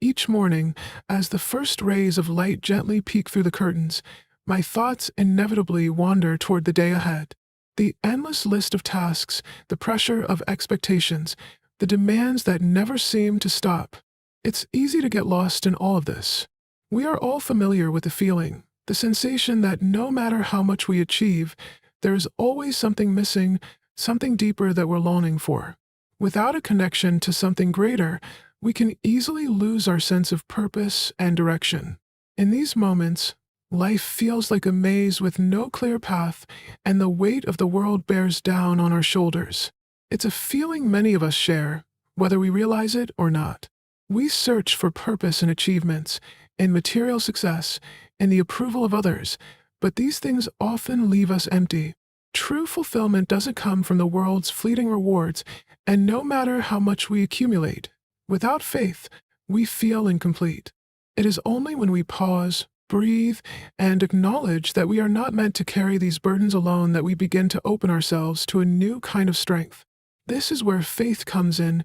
Each morning, as the first rays of light gently peek through the curtains, my thoughts inevitably wander toward the day ahead. The endless list of tasks, the pressure of expectations, the demands that never seem to stop. It's easy to get lost in all of this. We are all familiar with the feeling, the sensation that no matter how much we achieve, there is always something missing, something deeper that we're longing for. Without a connection to something greater, we can easily lose our sense of purpose and direction. In these moments, life feels like a maze with no clear path, and the weight of the world bears down on our shoulders. It's a feeling many of us share, whether we realize it or not. We search for purpose in achievements, in material success, in the approval of others, but these things often leave us empty. True fulfillment doesn't come from the world's fleeting rewards, and no matter how much we accumulate, without faith, we feel incomplete. It is only when we pause, breathe, and acknowledge that we are not meant to carry these burdens alone that we begin to open ourselves to a new kind of strength. This is where faith comes in,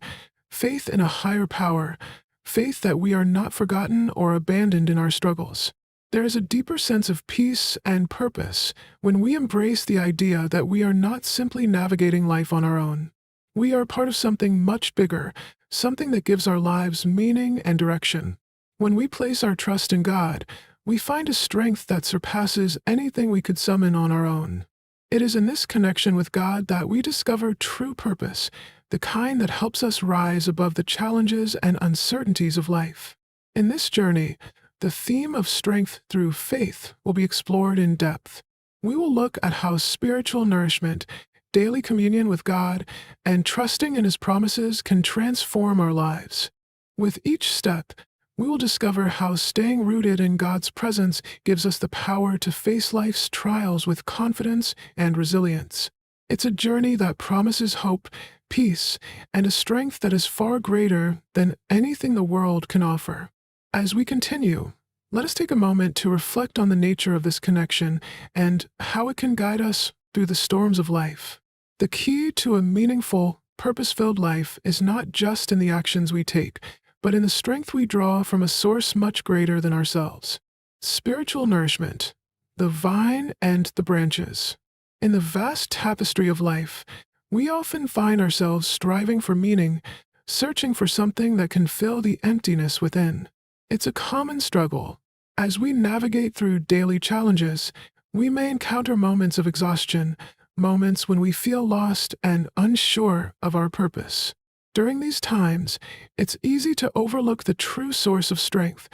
faith in a higher power, faith that we are not forgotten or abandoned in our struggles. There is a deeper sense of peace and purpose when we embrace the idea that we are not simply navigating life on our own. We are part of something much bigger, something that gives our lives meaning and direction. When we place our trust in God, we find a strength that surpasses anything we could summon on our own. It is in this connection with God that we discover true purpose, the kind that helps us rise above the challenges and uncertainties of life. In this journey, the theme of strength through faith will be explored in depth. We will look at how spiritual nourishment, daily communion with God, and trusting in His promises can transform our lives. With each step, we will discover how staying rooted in God's presence gives us the power to face life's trials with confidence and resilience. It's a journey that promises hope, peace, and a strength that is far greater than anything the world can offer. As we continue, let us take a moment to reflect on the nature of this connection and how it can guide us through the storms of life. The key to a meaningful, purpose-filled life is not just in the actions we take, but in the strength we draw from a source much greater than ourselves. Spiritual nourishment, the vine and the branches. In the vast tapestry of life, we often find ourselves striving for meaning, searching for something that can fill the emptiness within. It's a common struggle. As we navigate through daily challenges, we may encounter moments of exhaustion, moments when we feel lost and unsure of our purpose. During these times, it's easy to overlook the true source of strength,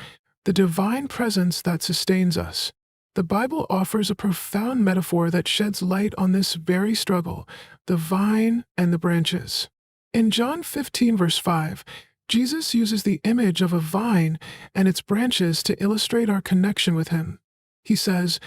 the divine presence that sustains us. The Bible offers a profound metaphor that sheds light on this very struggle, the vine and the branches. In John 15, verse 5, Jesus uses the image of a vine and its branches to illustrate our connection with Him. He says,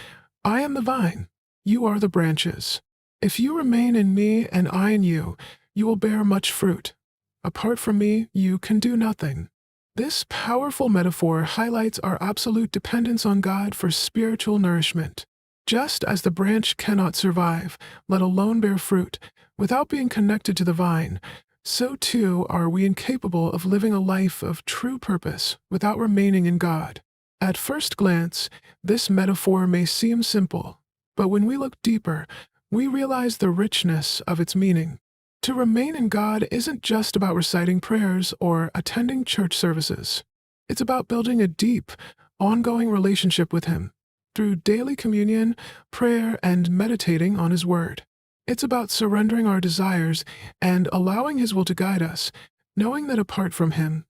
"I am the vine, you are the branches. If you remain in me and I in you, you will bear much fruit. Apart from me, you can do nothing." This powerful metaphor highlights our absolute dependence on God for spiritual nourishment. Just as the branch cannot survive, let alone bear fruit, without being connected to the vine, so too are we incapable of living a life of true purpose without remaining in God. At first glance, this metaphor may seem simple, but when we look deeper, we realize the richness of its meaning. To remain in God isn't just about reciting prayers or attending church services. It's about building a deep, ongoing relationship with Him through daily communion, prayer, and meditating on His Word. It's about surrendering our desires and allowing His will to guide us, knowing that apart from Him,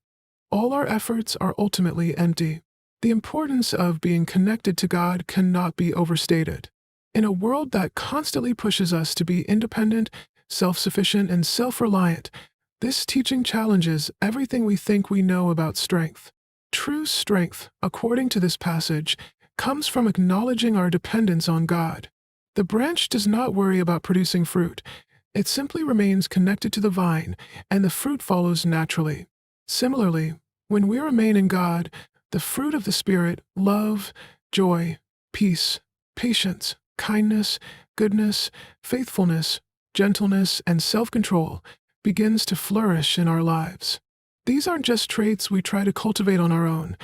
all our efforts are ultimately empty. The importance of being connected to God cannot be overstated. In a world that constantly pushes us to be independent, self-sufficient, and self-reliant, this teaching challenges everything we think we know about strength. True strength, according to this passage, comes from acknowledging our dependence on God. The branch does not worry about producing fruit. It simply remains connected to the vine, and the fruit follows naturally. Similarly, when we remain in God, the fruit of the Spirit, love, joy, peace, patience, kindness, goodness, faithfulness, gentleness, and self-control, begins to flourish in our lives. These aren't just traits we try to cultivate on our own.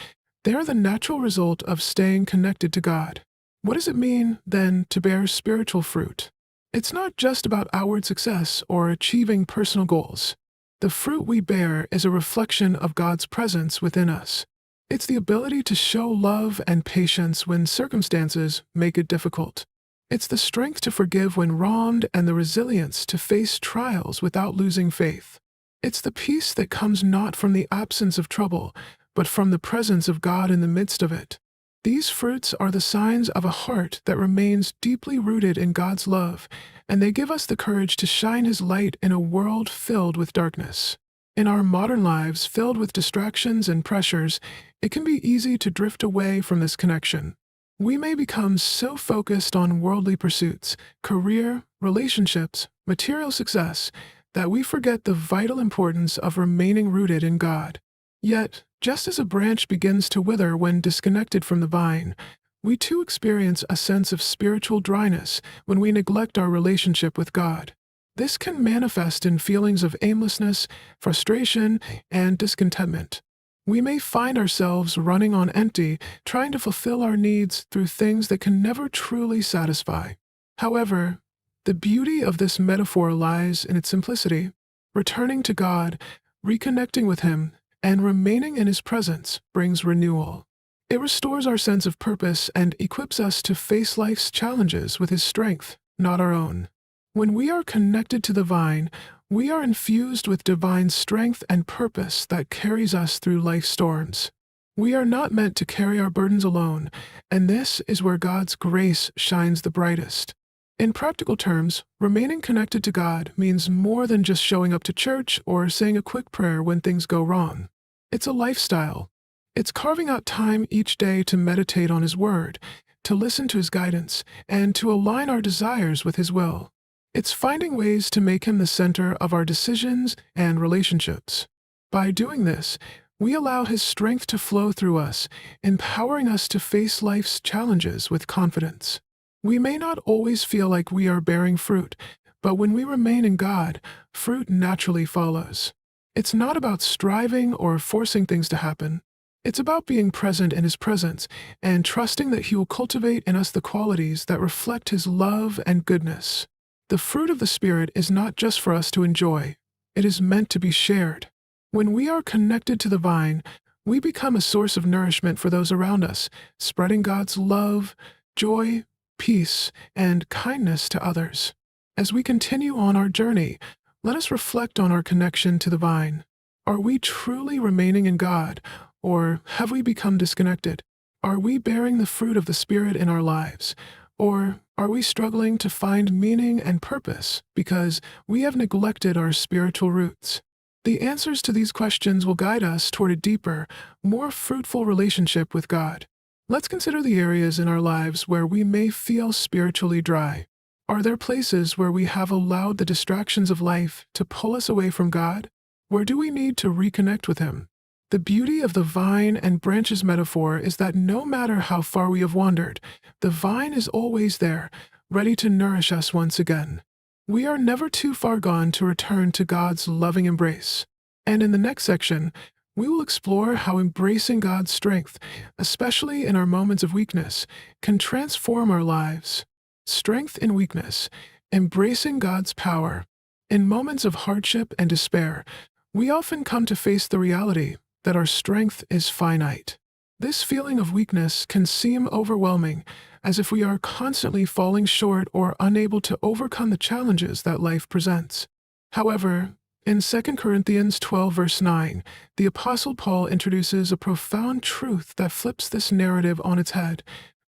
They are the natural result of staying connected to God. What does it mean, then, to bear spiritual fruit? It's not just about outward success or achieving personal goals. The fruit we bear is a reflection of God's presence within us. It's the ability to show love and patience when circumstances make it difficult. It's the strength to forgive when wronged and the resilience to face trials without losing faith. It's the peace that comes not from the absence of trouble, but from the presence of God in the midst of it. These fruits are the signs of a heart that remains deeply rooted in God's love, and they give us the courage to shine His light in a world filled with darkness. In our modern lives filled with distractions and pressures, it can be easy to drift away from this connection. We may become so focused on worldly pursuits, career, relationships, material success, that we forget the vital importance of remaining rooted in God. Yet, just as a branch begins to wither when disconnected from the vine, we too experience a sense of spiritual dryness when we neglect our relationship with God. This can manifest in feelings of aimlessness, frustration, and discontentment. We may find ourselves running on empty, trying to fulfill our needs through things that can never truly satisfy. However, the beauty of this metaphor lies in its simplicity. Returning to God, reconnecting with Him, and remaining in His presence brings renewal. It restores our sense of purpose and equips us to face life's challenges with His strength, not our own. When we are connected to the vine, we are infused with divine strength and purpose that carries us through life's storms. We are not meant to carry our burdens alone, and this is where God's grace shines the brightest. In practical terms, remaining connected to God means more than just showing up to church or saying a quick prayer when things go wrong. It's a lifestyle. It's carving out time each day to meditate on His Word, to listen to His guidance, and to align our desires with His will. It's finding ways to make Him the center of our decisions and relationships. By doing this, we allow His strength to flow through us, empowering us to face life's challenges with confidence. We may not always feel like we are bearing fruit, but when we remain in God, fruit naturally follows. It's not about striving or forcing things to happen. It's about being present in His presence and trusting that He will cultivate in us the qualities that reflect His love and goodness. The fruit of the Spirit is not just for us to enjoy. It is meant to be shared. When we are connected to the vine, we become a source of nourishment for those around us, spreading God's love, joy, peace, and kindness to others. As we continue on our journey, let us reflect on our connection to the vine. Are we truly remaining in God, or have we become disconnected? Are we bearing the fruit of the Spirit in our lives, or are we struggling to find meaning and purpose because we have neglected our spiritual roots? The answers to these questions will guide us toward a deeper, more fruitful relationship with God. Let's consider the areas in our lives where we may feel spiritually dry. Are there places where we have allowed the distractions of life to pull us away from God? Where do we need to reconnect with Him? The beauty of the vine and branches metaphor is that no matter how far we have wandered, the vine is always there, ready to nourish us once again. We are never too far gone to return to God's loving embrace. And in the next section, we will explore how embracing God's strength, especially in our moments of weakness, can transform our lives. Strength in weakness, embracing God's power. In moments of hardship and despair, we often come to face the reality that our strength is finite. This feeling of weakness can seem overwhelming, as if we are constantly falling short or unable to overcome the challenges that life presents. However, in 2 Corinthians 12 verse 9, the Apostle Paul introduces a profound truth that flips this narrative on its head.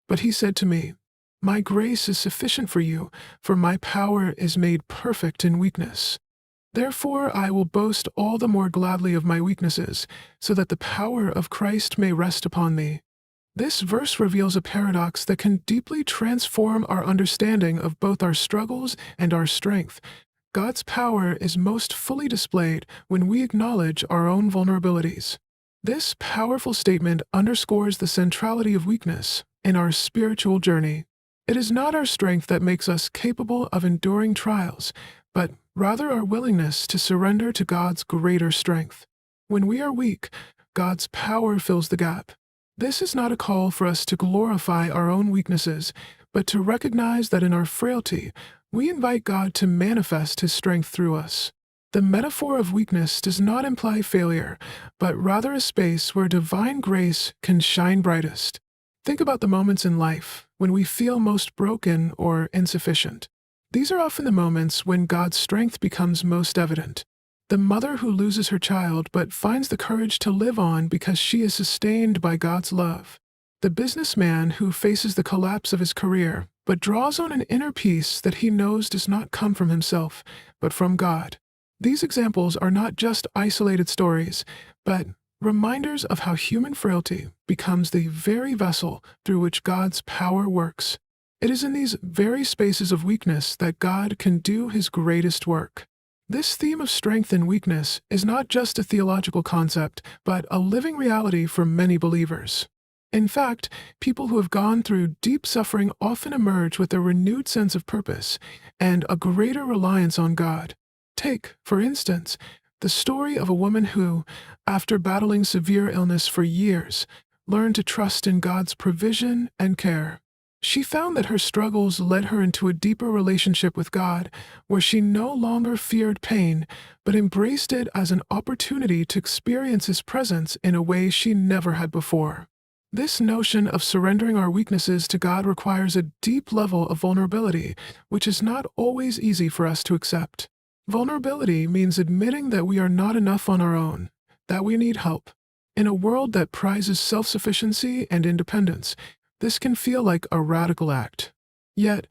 But he said to me, "My grace is sufficient for you, for my power is made perfect in weakness. Therefore I will boast all the more gladly of my weaknesses, so that the power of Christ may rest upon me." This verse reveals a paradox that can deeply transform our understanding of both our struggles and our strength. God's power is most fully displayed when we acknowledge our own vulnerabilities. This powerful statement underscores the centrality of weakness in our spiritual journey. It is not our strength that makes us capable of enduring trials, but rather our willingness to surrender to God's greater strength. When we are weak, God's power fills the gap. This is not a call for us to glorify our own weaknesses, but to recognize that in our frailty, we invite God to manifest His strength through us. The metaphor of weakness does not imply failure, but rather a space where divine grace can shine brightest. Think about the moments in life when we feel most broken or insufficient. These are often the moments when God's strength becomes most evident. The mother who loses her child but finds the courage to live on because she is sustained by God's love. The businessman who faces the collapse of his career but draws on an inner peace that he knows does not come from himself, but from God. These examples are not just isolated stories, but reminders of how human frailty becomes the very vessel through which God's power works. It is in these very spaces of weakness that God can do His greatest work. This theme of strength and weakness is not just a theological concept, but a living reality for many believers. In fact, people who have gone through deep suffering often emerge with a renewed sense of purpose and a greater reliance on God. Take, for instance, the story of a woman who, after battling severe illness for years, learned to trust in God's provision and care. She found that her struggles led her into a deeper relationship with God, where she no longer feared pain, but embraced it as an opportunity to experience His presence in a way she never had before. This notion of surrendering our weaknesses to God requires a deep level of vulnerability, which is not always easy for us to accept. Vulnerability means admitting that we are not enough on our own, that we need help. In a world that prizes self-sufficiency and independence, this can feel like a radical act. Yet,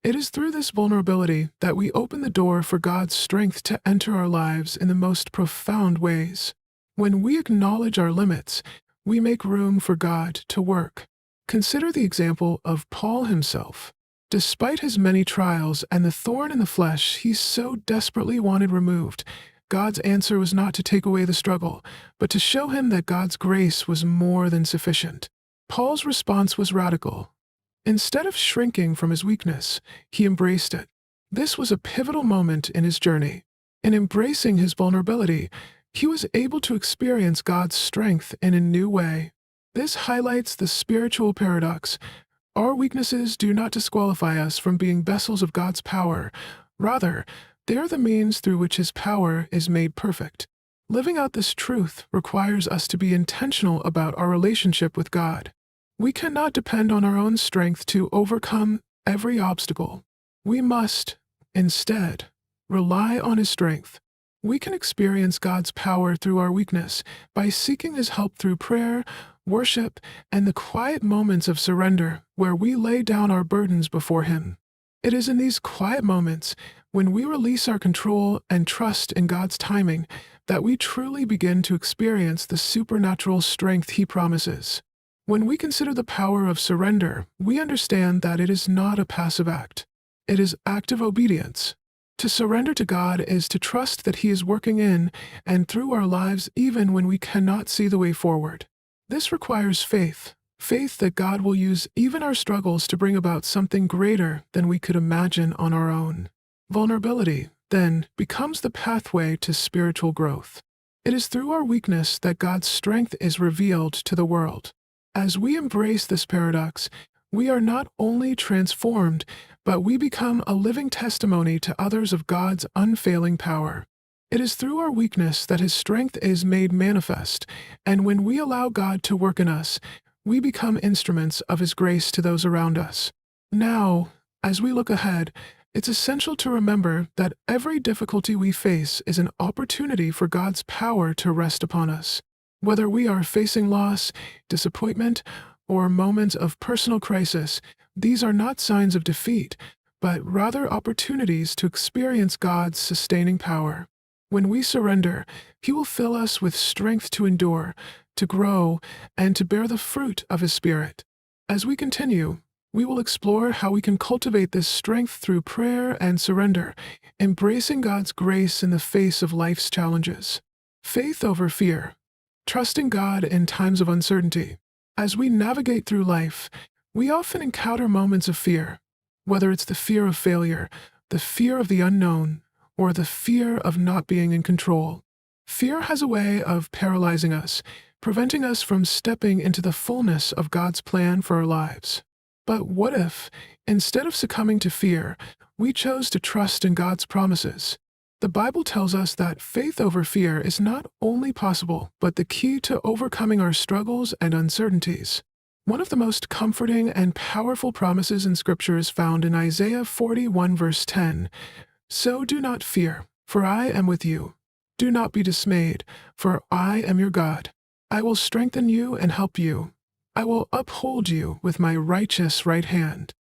it is through this vulnerability that we open the door for God's strength to enter our lives in the most profound ways. When we acknowledge our limits, we make room for God to work. Consider the example of Paul himself. Despite his many trials and the thorn in the flesh he so desperately wanted removed, God's answer was not to take away the struggle, but to show him that God's grace was more than sufficient. Paul's response was radical. Instead of shrinking from his weakness, he embraced it. This was a pivotal moment in his journey. In embracing his vulnerability, he was able to experience God's strength in a new way. This highlights the spiritual paradox. Our weaknesses do not disqualify us from being vessels of God's power. Rather, they are the means through which His power is made perfect. Living out this truth requires us to be intentional about our relationship with God. We cannot depend on our own strength to overcome every obstacle. We must, instead, rely on His strength. We can experience God's power through our weakness by seeking His help through prayer, worship, and the quiet moments of surrender where we lay down our burdens before Him. It is in these quiet moments, when we release our control and trust in God's timing, that we truly begin to experience the supernatural strength He promises. When we consider the power of surrender, we understand that it is not a passive act. It is active obedience. To surrender to God is to trust that He is working in and through our lives even when we cannot see the way forward. This requires faith that God will use even our struggles to bring about something greater than we could imagine on our own. Vulnerability, then, becomes the pathway to spiritual growth. It is through our weakness that God's strength is revealed to the world. As we embrace this paradox, we are not only transformed, but we become a living testimony to others of God's unfailing power. It is through our weakness that His strength is made manifest, and when we allow God to work in us, we become instruments of His grace to those around us. Now, as we look ahead, it's essential to remember that every difficulty we face is an opportunity for God's power to rest upon us. Whether we are facing loss, disappointment, or moments of personal crisis, these are not signs of defeat, but rather opportunities to experience God's sustaining power. When we surrender, He will fill us with strength to endure, to grow, and to bear the fruit of His Spirit. As we continue, we will explore how we can cultivate this strength through prayer and surrender, embracing God's grace in the face of life's challenges. Faith over fear. Trusting God in times of uncertainty. As we navigate through life, we often encounter moments of fear, whether it's the fear of failure, the fear of the unknown, or the fear of not being in control. Fear has a way of paralyzing us, preventing us from stepping into the fullness of God's plan for our lives. But what if, instead of succumbing to fear, we chose to trust in God's promises? The Bible tells us that faith over fear is not only possible, but the key to overcoming our struggles and uncertainties. One of the most comforting and powerful promises in Scripture is found in Isaiah 41 verse 10. So do not fear, for I am with you. Do not be dismayed, for I am your God. I will strengthen you and help you. I will uphold you with my righteous right hand.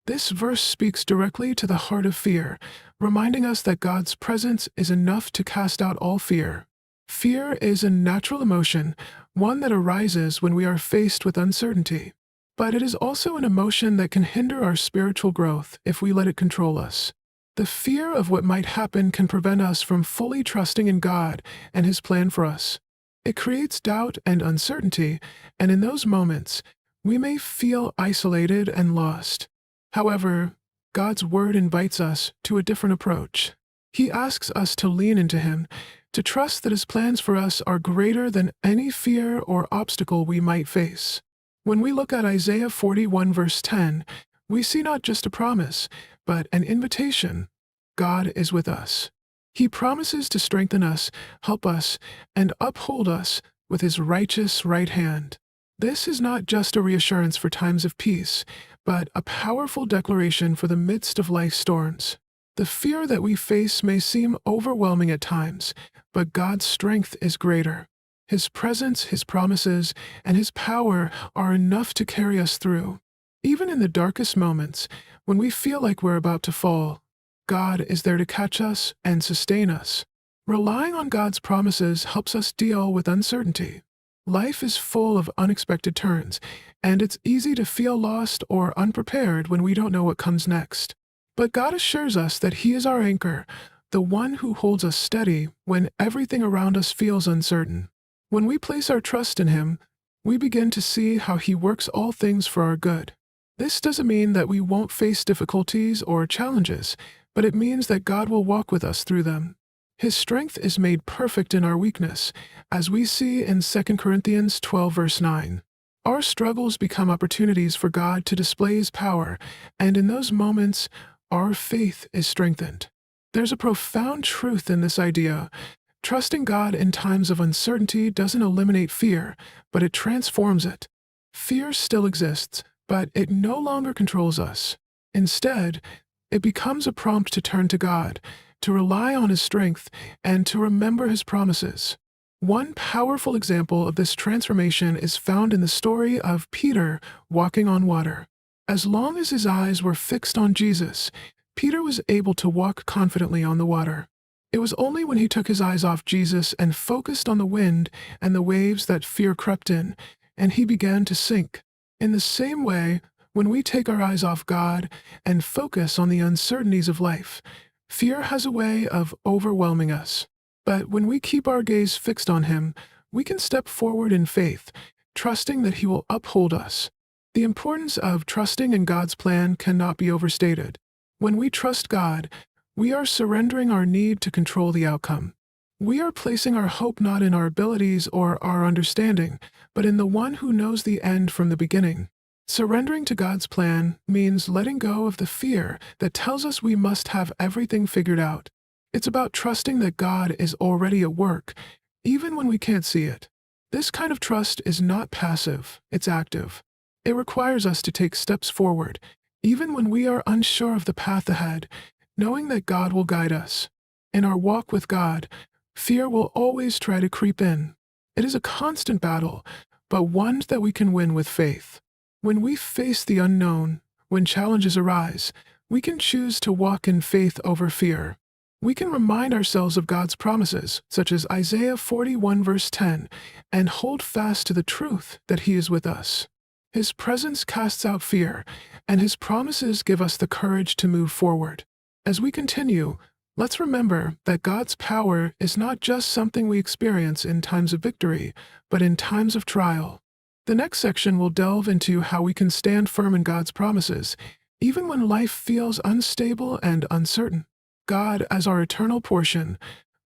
This verse speaks directly to the heart of fear, reminding us that God's presence is enough to cast out all fear. Fear is a natural emotion, one that arises when we are faced with uncertainty. But it is also an emotion that can hinder our spiritual growth if we let it control us. The fear of what might happen can prevent us from fully trusting in God and His plan for us. It creates doubt and uncertainty, and in those moments, we may feel isolated and lost. However, God's Word invites us to a different approach. He asks us to lean into Him, to trust that His plans for us are greater than any fear or obstacle we might face. When we look at Isaiah 41 verse 10, we see not just a promise, but an invitation. God is with us. He promises to strengthen us, help us, and uphold us with His righteous right hand. This is not just a reassurance for times of peace, but a powerful declaration for the midst of life's storms. The fear that we face may seem overwhelming at times, but God's strength is greater. His presence, His promises, and His power are enough to carry us through. Even in the darkest moments, when we feel like we're about to fall, God is there to catch us and sustain us. Relying on God's promises helps us deal with uncertainty. Life is full of unexpected turns, and it's easy to feel lost or unprepared when we don't know what comes next. But God assures us that He is our anchor, the one who holds us steady when everything around us feels uncertain. When we place our trust in Him, we begin to see how He works all things for our good. This doesn't mean that we won't face difficulties or challenges, but it means that God will walk with us through them. His strength is made perfect in our weakness, as we see in 2 Corinthians 12 verse 9. Our struggles become opportunities for God to display His power, and in those moments, our faith is strengthened. There's a profound truth in this idea. Trusting God in times of uncertainty doesn't eliminate fear, but it transforms it. Fear still exists, but it no longer controls us. Instead, it becomes a prompt to turn to God, to rely on His strength, and to remember His promises. One powerful example of this transformation is found in the story of Peter walking on water. As long as his eyes were fixed on Jesus, Peter was able to walk confidently on the water. It was only when he took his eyes off Jesus and focused on the wind and the waves that fear crept in, and he began to sink. In the same way, when we take our eyes off God and focus on the uncertainties of life, fear has a way of overwhelming us. But when we keep our gaze fixed on Him, we can step forward in faith, trusting that He will uphold us. The importance of trusting in God's plan cannot be overstated. When we trust God, we are surrendering our need to control the outcome. We are placing our hope not in our abilities or our understanding, but in the One who knows the end from the beginning. Surrendering to God's plan means letting go of the fear that tells us we must have everything figured out. It's about trusting that God is already at work, even when we can't see it. This kind of trust is not passive, it's active. It requires us to take steps forward, even when we are unsure of the path ahead, knowing that God will guide us. In our walk with God, fear will always try to creep in. It is a constant battle, but one that we can win with faith. When we face the unknown, when challenges arise, we can choose to walk in faith over fear. We can remind ourselves of God's promises, such as Isaiah 41 verse 10, and hold fast to the truth that He is with us. His presence casts out fear, and His promises give us the courage to move forward. As we continue, let's remember that God's power is not just something we experience in times of victory, but in times of trial. The next section will delve into how we can stand firm in God's promises, even when life feels unstable and uncertain. God as our eternal portion,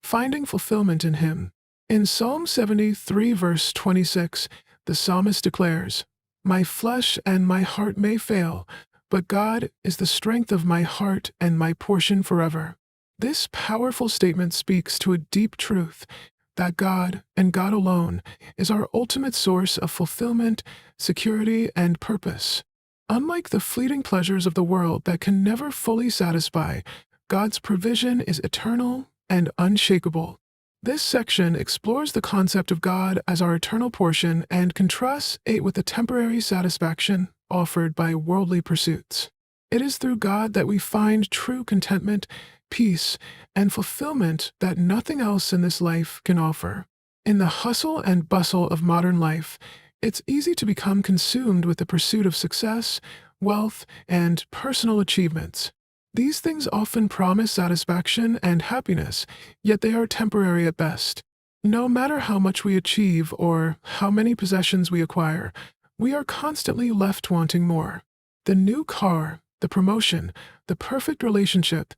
finding fulfillment in Him. In Psalm 73, verse 26, the psalmist declares, "My flesh and my heart may fail, but God is the strength of my heart and my portion forever." This powerful statement speaks to a deep truth that God, and God alone, is our ultimate source of fulfillment, security, and purpose. Unlike the fleeting pleasures of the world that can never fully satisfy, God's provision is eternal and unshakable. This section explores the concept of God as our eternal portion and contrasts it with the temporary satisfaction offered by worldly pursuits. It is through God that we find true contentment, peace, and fulfillment that nothing else in this life can offer. In the hustle and bustle of modern life, it's easy to become consumed with the pursuit of success, wealth, and personal achievements. These things often promise satisfaction and happiness, yet they are temporary at best. No matter how much we achieve or how many possessions we acquire, we are constantly left wanting more. The new car, the promotion, the perfect relationship,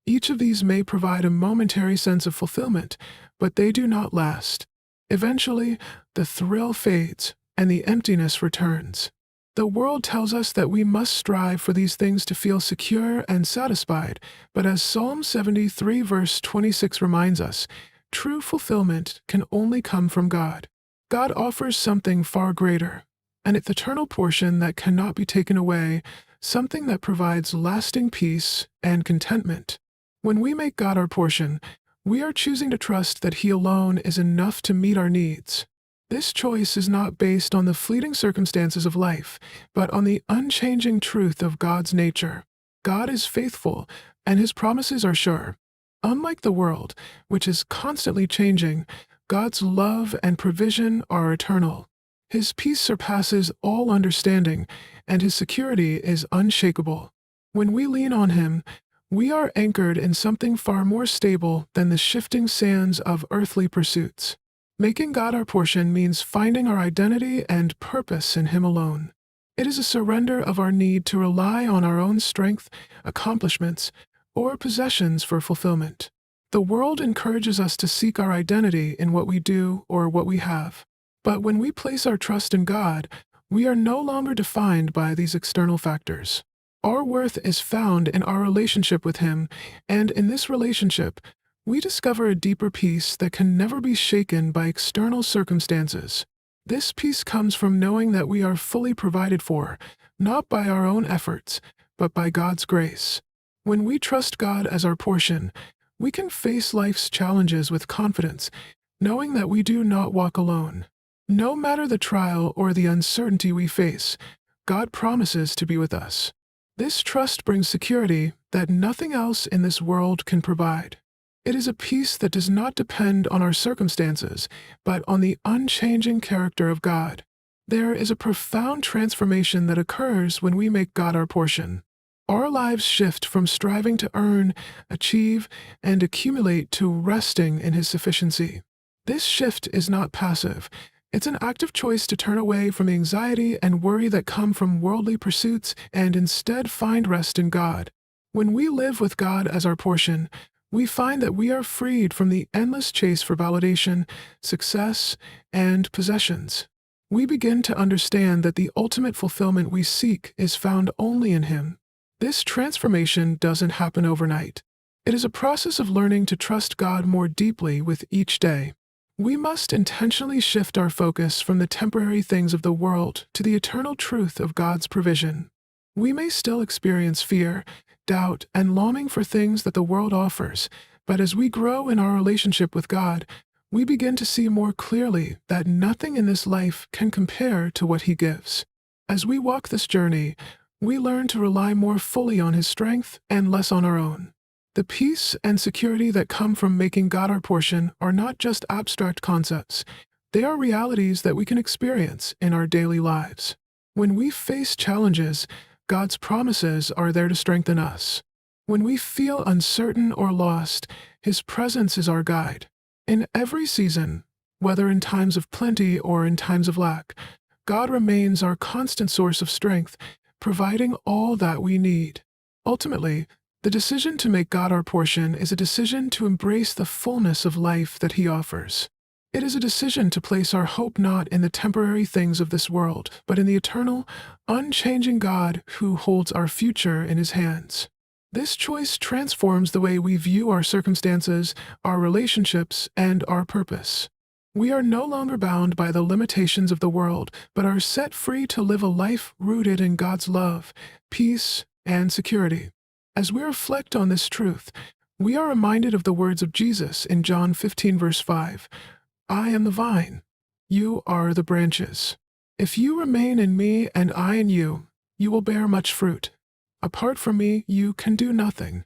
each of these may provide a momentary sense of fulfillment, but they do not last. Eventually, the thrill fades and the emptiness returns. The world tells us that we must strive for these things to feel secure and satisfied, but as Psalm 73 verse 26 reminds us, true fulfillment can only come from God. God offers something far greater, an eternal portion that cannot be taken away, something that provides lasting peace and contentment. When we make God our portion, we are choosing to trust that He alone is enough to meet our needs. This choice is not based on the fleeting circumstances of life, but on the unchanging truth of God's nature. God is faithful, and His promises are sure. Unlike the world, which is constantly changing, God's love and provision are eternal. His peace surpasses all understanding, and His security is unshakable. When we lean on Him, we are anchored in something far more stable than the shifting sands of earthly pursuits. Making God our portion means finding our identity and purpose in Him alone. It is a surrender of our need to rely on our own strength, accomplishments, or possessions for fulfillment. The world encourages us to seek our identity in what we do or what we have. But when we place our trust in God, we are no longer defined by these external factors. Our worth is found in our relationship with Him, and in this relationship, we discover a deeper peace that can never be shaken by external circumstances. This peace comes from knowing that we are fully provided for, not by our own efforts, but by God's grace. When we trust God as our portion, we can face life's challenges with confidence, knowing that we do not walk alone. No matter the trial or the uncertainty we face, God promises to be with us. This trust brings security that nothing else in this world can provide. It is a peace that does not depend on our circumstances, but on the unchanging character of God. There is a profound transformation that occurs when we make God our portion. Our lives shift from striving to earn, achieve, and accumulate to resting in His sufficiency. This shift is not passive. It's an active choice to turn away from the anxiety and worry that come from worldly pursuits and instead find rest in God. When we live with God as our portion, we find that we are freed from the endless chase for validation, success, and possessions. We begin to understand that the ultimate fulfillment we seek is found only in Him. This transformation doesn't happen overnight. It is a process of learning to trust God more deeply with each day. We must intentionally shift our focus from the temporary things of the world to the eternal truth of God's provision. We may still experience fear, doubt, and longing for things that the world offers, but as we grow in our relationship with God, we begin to see more clearly that nothing in this life can compare to what He gives. As we walk this journey, we learn to rely more fully on His strength and less on our own. The peace and security that come from making God our portion are not just abstract concepts. They are realities that we can experience in our daily lives. When we face challenges, God's promises are there to strengthen us. When we feel uncertain or lost, His presence is our guide. In every season, whether in times of plenty or in times of lack, God remains our constant source of strength, providing all that we need. Ultimately, the decision to make God our portion is a decision to embrace the fullness of life that He offers. It is a decision to place our hope not in the temporary things of this world, but in the eternal, unchanging God who holds our future in his hands. This choice transforms the way we view our circumstances, our relationships, and our purpose. We are no longer bound by the limitations of the world, but are set free to live a life rooted in God's love, peace, and security. As we reflect on this truth, we are reminded of the words of Jesus in John 15, verse 5. I am the vine. You are the branches. If you remain in me and I in you, you will bear much fruit. Apart from me, you can do nothing.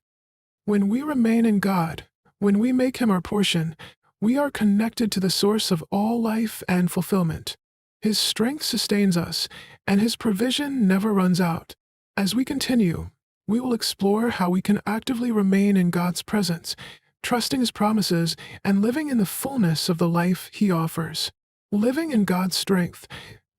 When we remain in God, when we make him our portion, we are connected to the source of all life and fulfillment. His strength sustains us, and his provision never runs out. As we continue, we will explore how we can actively remain in God's presence, trusting his promises and living in the fullness of the life he offers. Living in God's strength,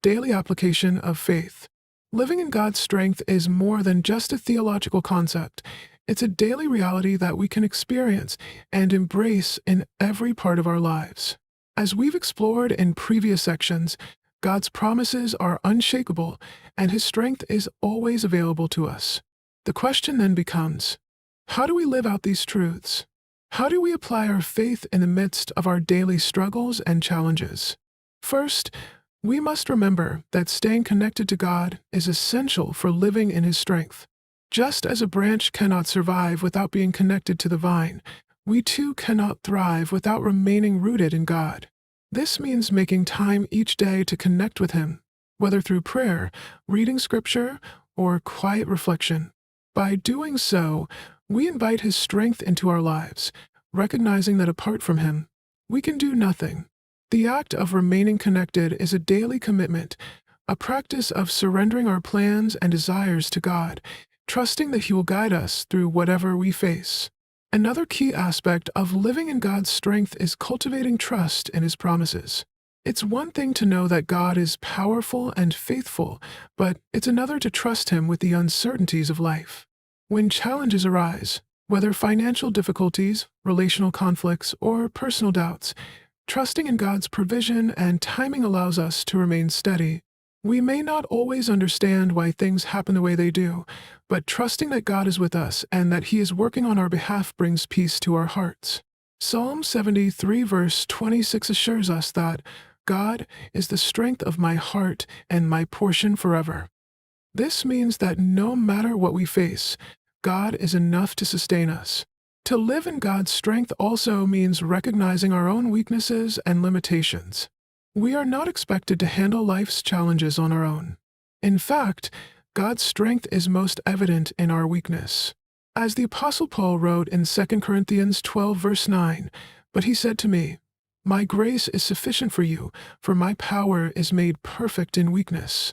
daily application of faith. Living in God's strength is more than just a theological concept. It's a daily reality that we can experience and embrace in every part of our lives. As we've explored in previous sections, God's promises are unshakable and his strength is always available to us. The question then becomes, how do we live out these truths? How do we apply our faith in the midst of our daily struggles and challenges? First, we must remember that staying connected to God is essential for living in his strength. Just as a branch cannot survive without being connected to the vine, we too cannot thrive without remaining rooted in God. This means making time each day to connect with him, whether through prayer, reading scripture, or quiet reflection. By doing so, we invite his strength into our lives, recognizing that apart from him, we can do nothing. The act of remaining connected is a daily commitment, a practice of surrendering our plans and desires to God, trusting that he will guide us through whatever we face. Another key aspect of living in God's strength is cultivating trust in his promises. It's one thing to know that God is powerful and faithful, but it's another to trust him with the uncertainties of life. When challenges arise, whether financial difficulties, relational conflicts, or personal doubts, trusting in God's provision and timing allows us to remain steady. We may not always understand why things happen the way they do, but trusting that God is with us and that he is working on our behalf brings peace to our hearts. Psalm 73 verse 26 assures us that God is the strength of my heart and my portion forever. This means that no matter what we face, God is enough to sustain us. To live in God's strength also means recognizing our own weaknesses and limitations. We are not expected to handle life's challenges on our own. In fact, God's strength is most evident in our weakness. As the Apostle Paul wrote in 2 Corinthians 12 verse 9, "But he said to me, 'My grace is sufficient for you, for my power is made perfect in weakness.'"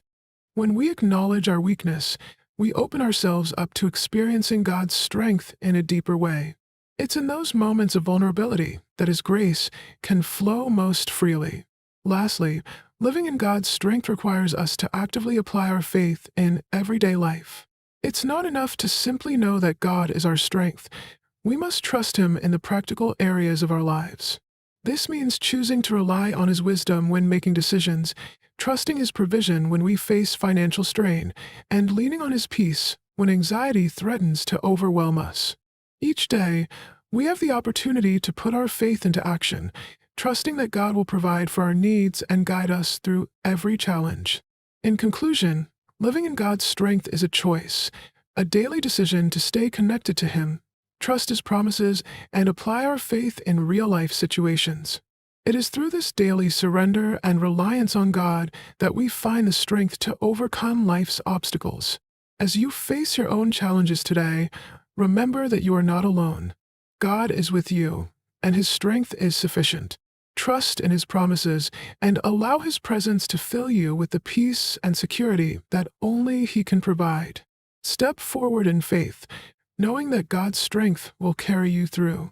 When we acknowledge our weakness, we open ourselves up to experiencing God's strength in a deeper way. It's in those moments of vulnerability that his grace can flow most freely. Lastly, living in God's strength requires us to actively apply our faith in everyday life. It's not enough to simply know that God is our strength. We must trust him in the practical areas of our lives. This means choosing to rely on his wisdom when making decisions, trusting his provision when we face financial strain, and leaning on his peace when anxiety threatens to overwhelm us. Each day, we have the opportunity to put our faith into action, trusting that God will provide for our needs and guide us through every challenge. In conclusion, living in God's strength is a choice, a daily decision to stay connected to him, trust his promises, and apply our faith in real-life situations. It is through this daily surrender and reliance on God that we find the strength to overcome life's obstacles. As you face your own challenges today, remember that you are not alone. God is with you, and his strength is sufficient. Trust in his promises and allow his presence to fill you with the peace and security that only he can provide. Step forward in faith, knowing that God's strength will carry you through.